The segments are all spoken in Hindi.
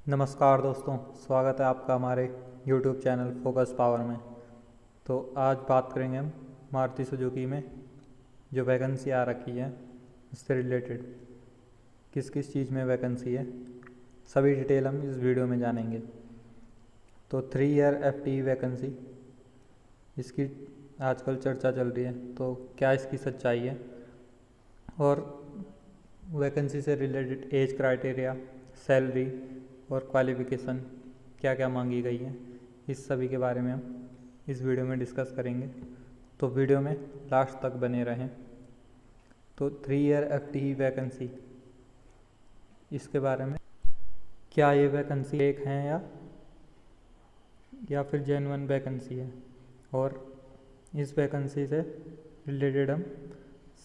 नमस्कार दोस्तों, स्वागत है आपका हमारे YouTube चैनल फोकस पावर में। तो आज बात करेंगे हम मारुति सुजुकी में जो वैकेंसी आ रखी है उससे रिलेटेड किस किस चीज़ में वैकेंसी है, सभी डिटेल हम इस वीडियो में जानेंगे। तो 3 ईयर FTE वैकेंसी, इसकी आजकल चर्चा चल रही है, तो क्या इसकी सच्चाई है और वैकेंसी से रिलेटेड एज क्राइटेरिया, सैलरी और क्वालिफ़िकेशन क्या क्या मांगी गई है, इस सभी के बारे में हम इस वीडियो में डिस्कस करेंगे। तो वीडियो में लास्ट तक बने रहें। तो 3 ईयर FTE वैकेंसी, इसके बारे में क्या ये वैकेंसी एक है या फिर जेन्युइन वैकेंसी है, और इस वैकेंसी से रिलेटेड हम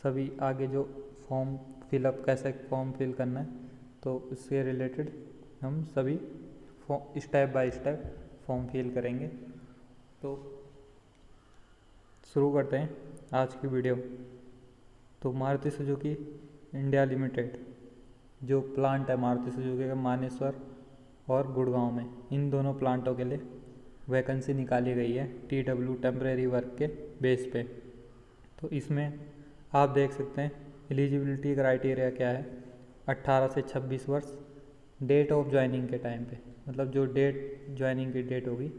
सभी आगे जो फॉर्म फिलअप, कैसे फॉर्म फिल करना है, तो उससे रिलेटेड हम सभी step by step form fill करेंगे। तो शुरू करते हैं आज की वीडियो। तो मारुति सुजुकी इंडिया लिमिटेड जो प्लांट है मारुति सुजुकी का मानेसर और गुड़गांव में, इन दोनों प्लांटों के लिए वैकेंसी निकाली गई है TW टेम्परेरी वर्क के बेस पे। तो इसमें आप देख सकते हैं एलिजिबिलिटी क्राइटेरिया क्या है। 18 से 26 वर्ष, डेट ऑफ ज्वाइनिंग के टाइम पे, मतलब जो डेट ज्वाइनिंग की डेट होगी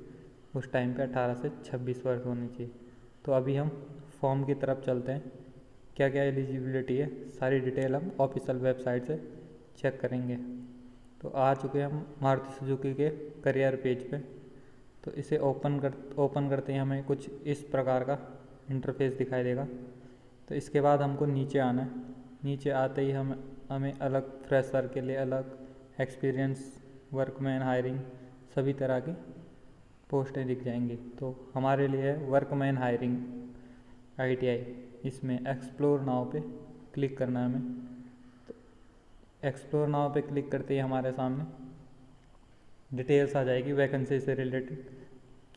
उस टाइम पे 18 से 26 वर्ष होनी चाहिए। तो अभी हम फॉर्म की तरफ चलते हैं, क्या क्या एलिजिबिलिटी है, सारी डिटेल हम ऑफिशियल वेबसाइट से चेक करेंगे। तो आ चुके हैं हम मारुति सुजुकी के करियर पेज पे। तो इसे ओपन करते हैं, हमें कुछ इस प्रकार का इंटरफेस दिखाई देगा। तो इसके बाद हमको नीचे आना है। नीचे आते ही हमें अलग फ्रेशर के लिए अलग, एक्सपीरियंस, वर्कमैन हायरिंग, सभी तरह की पोस्टें दिख जाएंगी। तो हमारे लिए है वर्कमैन हायरिंग ITI, इसमें एक्सप्लोर नाउ पे क्लिक करना है हमें। तो एक्सप्लोर नाउ पे क्लिक करते ही हमारे सामने डिटेल्स आ जाएगी वैकेंसी से रिलेटेड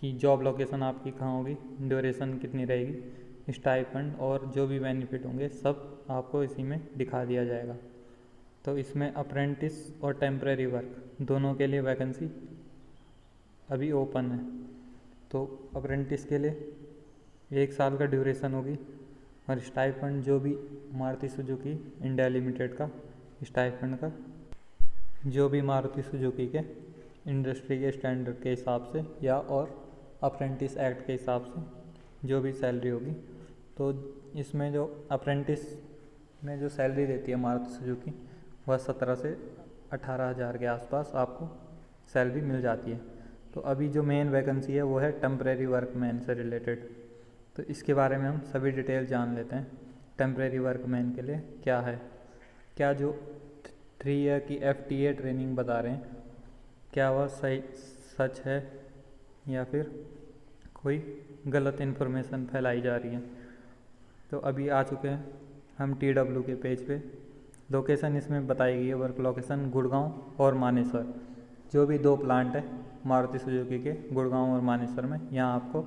कि जॉब लोकेशन आपकी कहाँ होगी, ड्यूरेशन कितनी रहेगी, स्टाइपेंड और जो भी बेनिफिट होंगे सब आपको इसी में दिखा दिया जाएगा। तो इसमें अप्रेंटिस और टेम्परेरी वर्क दोनों के लिए वैकेंसी अभी ओपन है। तो अप्रेंटिस के लिए 1 साल का ड्यूरेशन होगी और स्टाइपेंड जो भी मारुति सुजुकी इंडिया लिमिटेड का स्टाइपेंड का, जो भी मारुति सुजुकी के इंडस्ट्री के स्टैंडर्ड के हिसाब से या और अप्रेंटिस एक्ट के हिसाब से जो भी सैलरी होगी। तो इसमें जो अप्रेंटिस में जो सैलरी देती है मारुति सुजुकी, वह 17 से 18 हज़ार के आसपास आपको सैलरी मिल जाती है। तो अभी जो मेन वैकेंसी है वो है टेम्परेरी वर्कमैन से रिलेटेड। तो इसके बारे में हम सभी डिटेल जान लेते हैं। टेम्परेरी वर्कमैन के लिए क्या है, क्या जो 3 ईयर की FTA ट्रेनिंग बता रहे हैं, क्या वह सही सच है या फिर कोई गलत इन्फॉर्मेशन फैलाई जा रही है। तो अभी आ चुके हैं हम TW के पेज पे। लोकेशन इसमें बताई गई है, वर्क लोकेशन गुड़गांव और मानेसर, जो भी 2 प्लांट है मारुति सुजुकी के गुड़गांव और मानेसर में, यहाँ आपको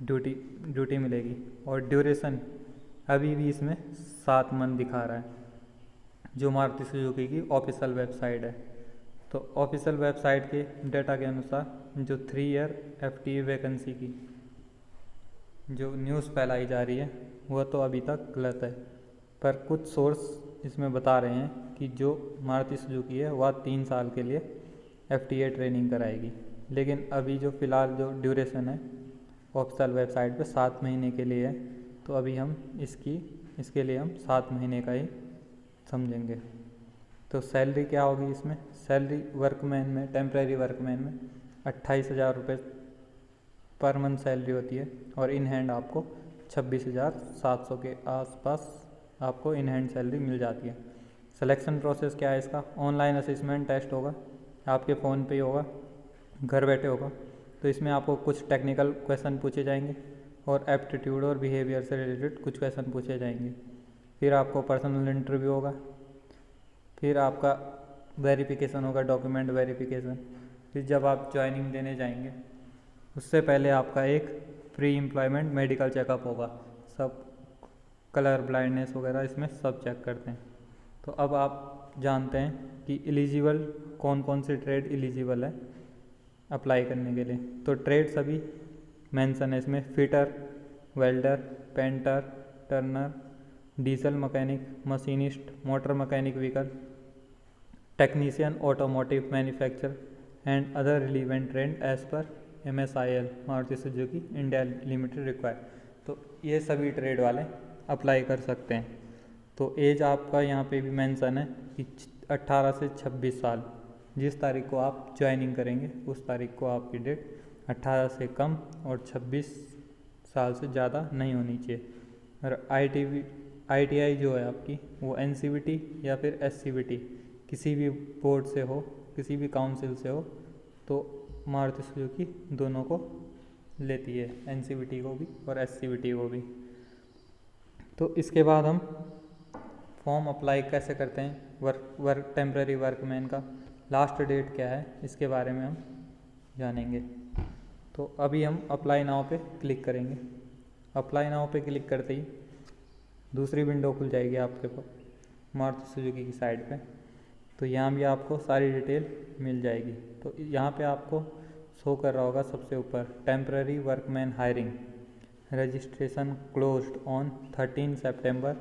ड्यूटी मिलेगी। और ड्यूरेशन अभी भी इसमें 7 मंथ दिखा रहा है, जो मारुति सुजुकी की ऑफिशियल वेबसाइट है। तो ऑफिशियल वेबसाइट के डेटा के अनुसार जो 3 ईयर FTE वैकेंसी की जो न्यूज़ फैलाई जा रही है वह तो अभी तक गलत है, पर कुछ सोर्स इसमें बता रहे हैं कि जो मारुति सुजुकी है वह 3 साल के लिए FTA ट्रेनिंग कराएगी। लेकिन अभी जो फ़िलहाल जो ड्यूरेशन है ऑफिशियल वेबसाइट पे 7 महीने के लिए है। तो अभी हम इसके लिए हम 7 महीने का ही समझेंगे। तो सैलरी क्या होगी इसमें, सैलरी वर्कमैन में, टेम्परेरी वर्कमैन में 28,000 रुपये पर मंथ सैलरी होती है और इन हैंड आपको 26,700 के आसपास आपको इन हैंड सैलरी मिल जाती है। सिलेक्शन प्रोसेस क्या है इसका, ऑनलाइन असेसमेंट टेस्ट होगा, आपके फ़ोन पे ही होगा, घर बैठे होगा। तो इसमें आपको कुछ टेक्निकल क्वेश्चन पूछे जाएंगे और एप्टीट्यूड और बिहेवियर से रिलेटेड कुछ क्वेश्चन पूछे जाएंगे। फिर आपको पर्सनल इंटरव्यू होगा, फिर आपका वेरिफिकेशन होगा, डॉक्यूमेंट वेरिफिकेशन। फिर जब आप ज्वाइनिंग देने जाएंगे उससे पहले आपका एक प्री एम्प्लॉयमेंट मेडिकल चेकअप होगा। सब कलर ब्लाइंडनेस वगैरह इसमें सब चेक करते हैं। तो अब आप जानते हैं कि एलिजिबल कौन कौन से ट्रेड एलिजिबल है अप्लाई करने के लिए। तो ट्रेड सभी मेंशन है इसमें, fitter, welder, painter, turner, diesel mechanic, machinist, motor mechanic vehicle, technician, automotive manufacture and other relevant trade as per MSIL Maruti Suzuki India limited require. तो ये सभी ट्रेड वाले अप्लाई कर सकते हैं। तो एज आपका यहाँ पे भी मेंशन है कि 18 से 26 साल, जिस तारीख को आप ज्वाइनिंग करेंगे उस तारीख को आपकी डेट 18 से कम और 26 साल से ज़्यादा नहीं होनी चाहिए। और ITI जो है आपकी वो NCVT या फिर SCVT किसी भी बोर्ड से हो, किसी भी काउंसिल से हो, तो मारुति सुजुकी दोनों को लेती है, NCVT को भी और SCVT को भी। तो इसके बाद हम फॉर्म अप्लाई कैसे करते हैं, टेम्पररी वर्कमैन का लास्ट डेट क्या है इसके बारे में हम जानेंगे। तो अभी हम अप्लाई नाउ पे क्लिक करेंगे। अप्लाई नाउ पे क्लिक करते ही दूसरी विंडो खुल जाएगी आपके पास मारुति सुजुकी की साइड पे। तो यहाँ भी आपको सारी डिटेल मिल जाएगी। तो यहाँ पे आपको शो कर रहा होगा सबसे ऊपर temporary workman hiring, registration closed on 13 September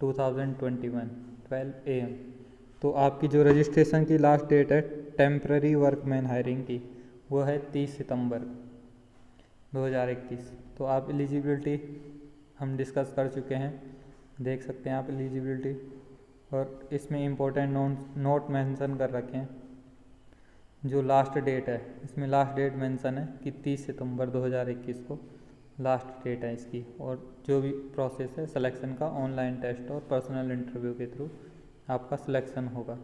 2021 12 AM। तो आपकी जो रजिस्ट्रेशन की लास्ट डेट है टेम्पररी वर्कमैन हायरिंग की वो है 30 सितंबर 2021। तो आप एलिजिबिलिटी हम डिस्कस कर चुके हैं, देख सकते हैं आप एलिजिबिलिटी। और इसमें इम्पोर्टेंट नोट मेंशन कर रखे हैं। जो लास्ट डेट है इसमें लास्ट डेट मेंशन है कि 30 सितंबर 2021 को लास्ट डेट है इसकी। और जो भी प्रोसेस है सिलेक्शन का ऑनलाइन टेस्ट और पर्सनल इंटरव्यू के थ्रू आपका सिलेक्शन होगा।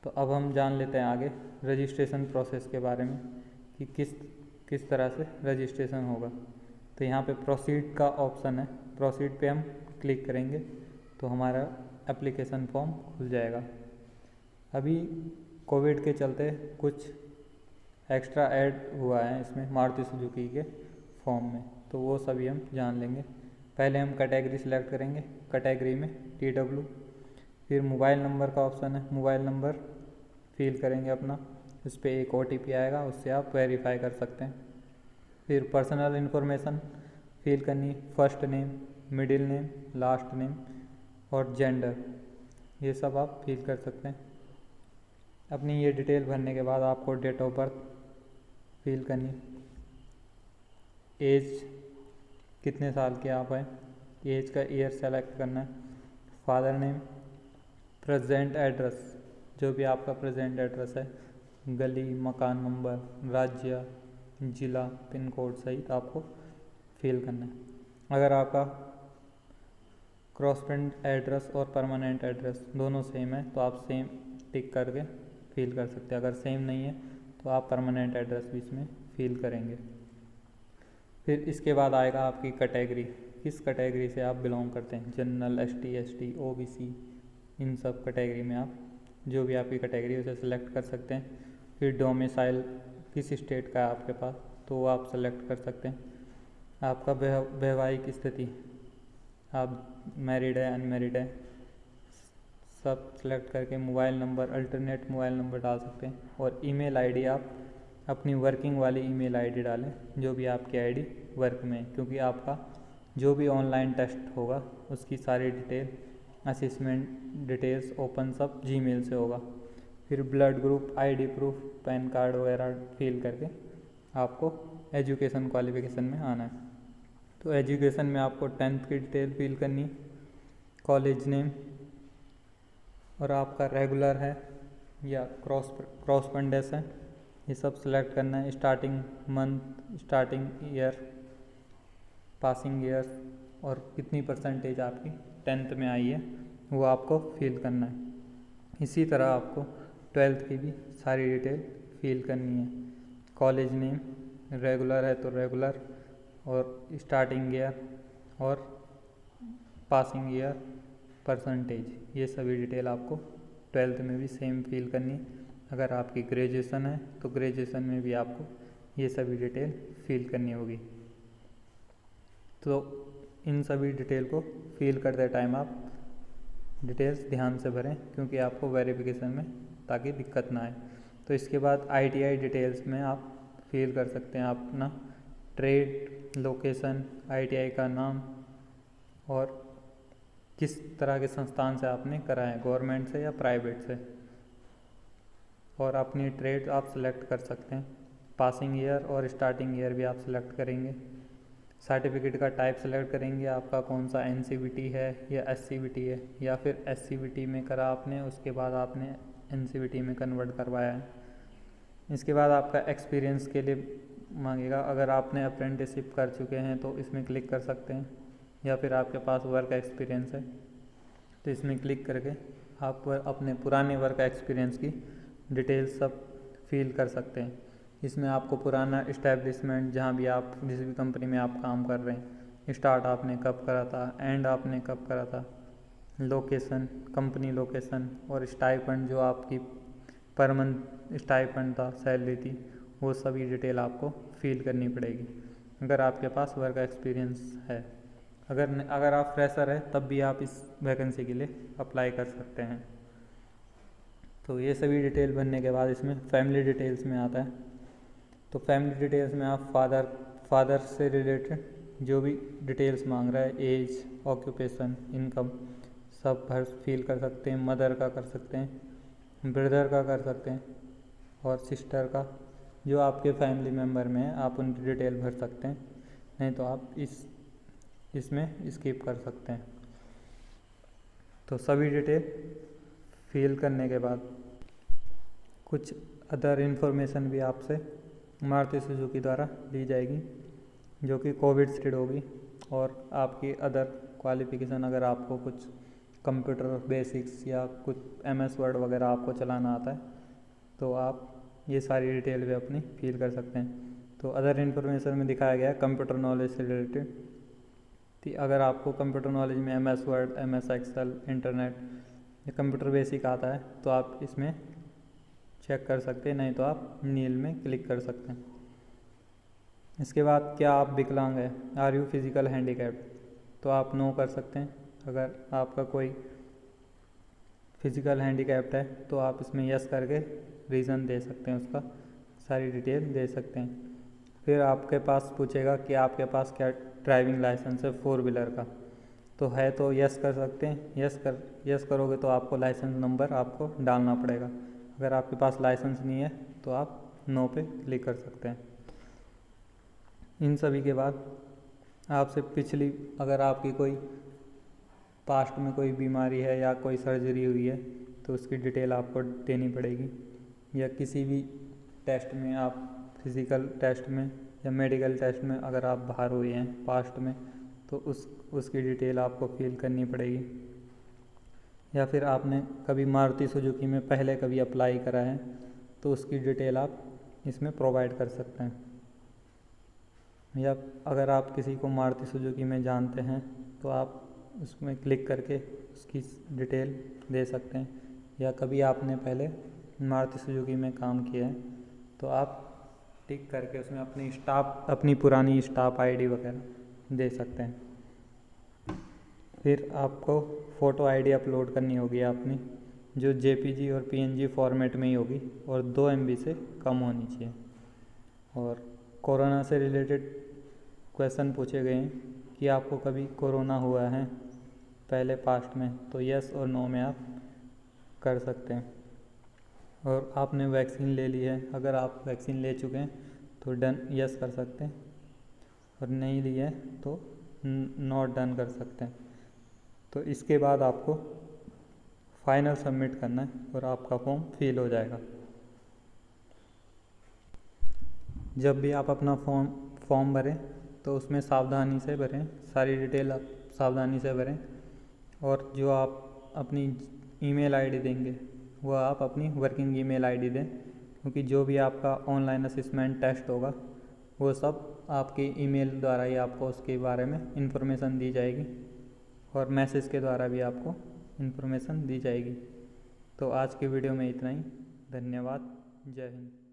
तो अब हम जान लेते हैं आगे रजिस्ट्रेशन प्रोसेस के बारे में कि किस तरह से रजिस्ट्रेशन होगा। तो यहाँ पे प्रोसीड का ऑप्शन है, प्रोसीड पे हम क्लिक करेंगे तो हमारा एप्लीकेशन फॉर्म खुल जाएगा। अभी कोविड के चलते कुछ एक्स्ट्रा ऐड हुआ है इसमें मारुति सुजुकी के फॉर्म में, तो वो सभी हम जान लेंगे। पहले हम कैटेगरी सिलेक्ट करेंगे, कैटेगरी में TW, फिर मोबाइल नंबर का ऑप्शन है, मोबाइल नंबर फिल करेंगे अपना, इस पर एक OTP आएगा, उससे आप वेरीफाई कर सकते हैं। फिर पर्सनल इन्फॉर्मेशन फिल करनी, first name, middle name, last name और जेंडर, ये सब आप फिल कर सकते हैं। अपनी ये डिटेल भरने के बाद आपको डेट ऑफ बर्थ फिल करनी, एज कितने साल के आप हैं, एज का ईयर सेलेक्ट करना है, फादर नेम, प्रेजेंट एड्रेस, जो भी आपका प्रेजेंट एड्रेस है, गली, मकान नंबर, राज्य, ज़िला, पिन कोड सहित आपको फिल करना है। अगर आपका क्रॉसपेंड एड्रेस और परमानेंट एड्रेस दोनों सेम है तो आप सेम टिक करके फिल कर सकते हैं। अगर सेम नहीं है तो आप परमानेंट एड्रेस भी इसमें फिल करेंगे। फिर इसके बाद आएगा आपकी कैटेगरी, किस कैटेगरी से आप बिलोंग करते हैं, जनरल, ST, ST, OBC, इन सब कैटेगरी में आप जो भी आपकी कैटेगरी है उसे सिलेक्ट कर सकते हैं। फिर डोमिसाइल किस स्टेट का है आपके पास तो वो आप सेलेक्ट कर सकते हैं। आपका वैवाहिक स्थिति, आप मैरिड है, अनमैरिड है, सब सेलेक्ट करके mobile number, alternate mobile number डाल सकते हैं। और ईमेल आईडी आप अपनी वर्किंग वाली ईमेल आईडी डालें, जो भी आपकी आईडी वर्क में, क्योंकि आपका जो भी ऑनलाइन टेस्ट होगा उसकी सारी डिटेल, असेसमेंट डिटेल्स ओपन सब जीमेल से होगा। फिर blood group, ID proof, pan card वगैरह फिल करके आपको एजुकेशन क्वालिफिकेशन में आना है। तो एजुकेशन में आपको 10th की डिटेल फिल करनी, कॉलेज नेम, और आपका रेगुलर है या क्रॉसपेंडेंस है, ये सब सिलेक्ट करना है। Starting month, starting year, passing year और कितनी परसेंटेज आपकी 10th में आई है वो आपको फिल करना है। इसी तरह आपको 12th की भी सारी डिटेल फिल करनी है। कॉलेज नेम, रेगुलर है तो रेगुलर, और स्टार्टिंग ईयर और पासिंग ईयर, परसेंटेज, ये सभी डिटेल आपको 12th में भी सेम फिल करनी। अगर आपकी ग्रेजुएशन है तो ग्रेजुएशन में भी आपको ये सभी डिटेल फिल करनी होगी। तो इन सभी डिटेल को फिल करते टाइम आप डिटेल्स ध्यान से भरें क्योंकि आपको वेरिफिकेशन में ताकि दिक्कत ना आए। तो इसके बाद ITI डिटेल्स में आप फिल कर सकते हैं अपना ट्रेड, लोकेशन, ITI का नाम और किस तरह के संस्थान से आपने करा है, गवर्नमेंट से या प्राइवेट से, और अपनी ट्रेड आप सेलेक्ट कर सकते हैं। पासिंग ईयर और स्टार्टिंग ईयर भी आप सेलेक्ट करेंगे। सर्टिफिकेट का टाइप सेलेक्ट करेंगे, आपका कौन सा NCVT है या SCVT है, या फिर SCVT में करा आपने उसके बाद आपने NCVT में कन्वर्ट करवाया है। इसके बाद आपका एक्सपीरियंस के लिए मांगेगा। अगर आपने अप्रेंटिसशिप कर चुके हैं तो इसमें क्लिक कर सकते हैं, या फिर आपके पास वर्क एक्सपीरियंस है तो इसमें क्लिक करके आप अपने पुराने वर्क एक्सपीरियंस की डिटेल्स सब फिल कर सकते हैं। इसमें आपको पुराना इस्टेब्लिशमेंट, जहाँ भी आप जिस भी कंपनी में आप काम कर रहे हैं, स्टार्ट आपने कब करा था, एंड आपने कब करा था, लोकेशन, कंपनी लोकेशन, और स्टाइपेंड जो आपकी पर मंथ स्टाइपेंड था, सैलरी थी, वो सभी डिटेल आपको फिल करनी पड़ेगी अगर आपके पास वर्क एक्सपीरियंस है। अगर आप फ्रेशर है तब भी आप इस वैकेंसी के लिए अप्लाई कर सकते हैं। तो ये सभी डिटेल भरने के बाद इसमें फैमिली डिटेल्स में आता है। तो फैमिली डिटेल्स में आप फादर से रिलेटेड जो भी डिटेल्स मांग रहा है, एज, ऑक्यूपेशन, इनकम, सब भर फिल कर सकते हैं। मदर का कर सकते हैं, ब्रदर का कर सकते हैं, और सिस्टर का, जो आपके फैमिली मेम्बर में है आप उनकी डिटेल भर सकते हैं, नहीं तो आप इसमें स्किप कर सकते हैं। तो सभी डिटेल फिल करने के बाद कुछ अदर इन्फॉर्मेशन भी आपसे मारुति सुजुकी द्वारा ली जाएगी, जो कि कोविड सीड होगी, और आपकी अदर क्वालिफ़िकेशन, अगर आपको कुछ कंप्यूटर बेसिक्स या कुछ MS वर्ड वगैरह आपको चलाना आता है तो आप ये सारी डिटेल भी अपनी फिल कर सकते हैं। तो अदर इन्फॉर्मेशन में दिखाया गया है कंप्यूटर नॉलेज से रिलेटेड। तो अगर आपको कंप्यूटर नॉलेज में MS Word, MS Excel, internet या कंप्यूटर बेसिक आता है तो आप इसमें चेक कर सकते हैं, नहीं तो आप नील में क्लिक कर सकते हैं। इसके बाद क्या आप विकलांग हैं, आर यू फिजिकल हैंडीकैप्ड, तो आप नो कर सकते हैं। अगर आपका कोई फिजिकल हैंडीकैप्ड है तो आप इसमें यस करके रीज़न दे सकते हैं, उसका सारी डिटेल दे सकते हैं। फिर आपके पास पूछेगा कि आपके पास क्या ड्राइविंग लाइसेंस है 4 व्हीलर का, तो है तो यस कर सकते हैं। यस करोगे तो आपको लाइसेंस नंबर आपको डालना पड़ेगा। अगर आपके पास लाइसेंस नहीं है तो आप नो पे क्लिक कर सकते हैं। इन सभी के बाद आपसे पिछली, अगर आपकी कोई पास्ट में कोई बीमारी है या कोई सर्जरी हुई है तो उसकी डिटेल आपको देनी पड़ेगी, या किसी भी टेस्ट में आप फिज़िकल टेस्ट में या मेडिकल टेस्ट में अगर आप बाहर हुए हैं पास्ट में तो उसकी डिटेल आपको फिल करनी पड़ेगी। या फिर आपने कभी मारुति सुजुकी में पहले कभी अप्लाई करा है तो उसकी डिटेल आप इसमें प्रोवाइड कर सकते हैं। या अगर आप किसी को मारुति सुजुकी में जानते हैं तो आप उसमें क्लिक करके उसकी डिटेल दे सकते हैं। या कभी आपने पहले मारुति सुजुकी में काम किया है तो आप टिक करके उसमें अपनी पुरानी स्टाफ ID वगैरह दे सकते हैं। फिर आपको फ़ोटो ID अपलोड करनी होगी अपनी, जो JPG और PNG फॉर्मेट में ही होगी और 2 MB से कम होनी चाहिए। और कोरोना से रिलेटेड क्वेश्चन पूछे गए हैं कि आपको कभी कोरोना हुआ है पहले पास्ट में, तो यस और नो में आप कर सकते हैं। और आपने वैक्सीन ले ली है, अगर आप वैक्सीन ले चुके हैं तो डन यस कर सकते हैं, और नहीं ली है तो नॉट डन कर सकते हैं। तो इसके बाद आपको फाइनल सबमिट करना है और आपका फॉर्म फिल हो जाएगा। जब भी आप अपना फॉर्म भरें तो उसमें सावधानी से भरें, सारी डिटेल आप सावधानी से भरें, और जो आप अपनी ईमेल ID देंगे वो आप अपनी वर्किंग ईमेल ID दें, क्योंकि जो भी आपका ऑनलाइन असेसमेंट टेस्ट होगा वो सब आपके ईमेल द्वारा ही आपको उसके बारे में इन्फॉर्मेशन दी जाएगी, और मैसेज के द्वारा भी आपको इन्फॉर्मेशन दी जाएगी। तो आज की वीडियो में इतना ही। धन्यवाद। जय हिंद।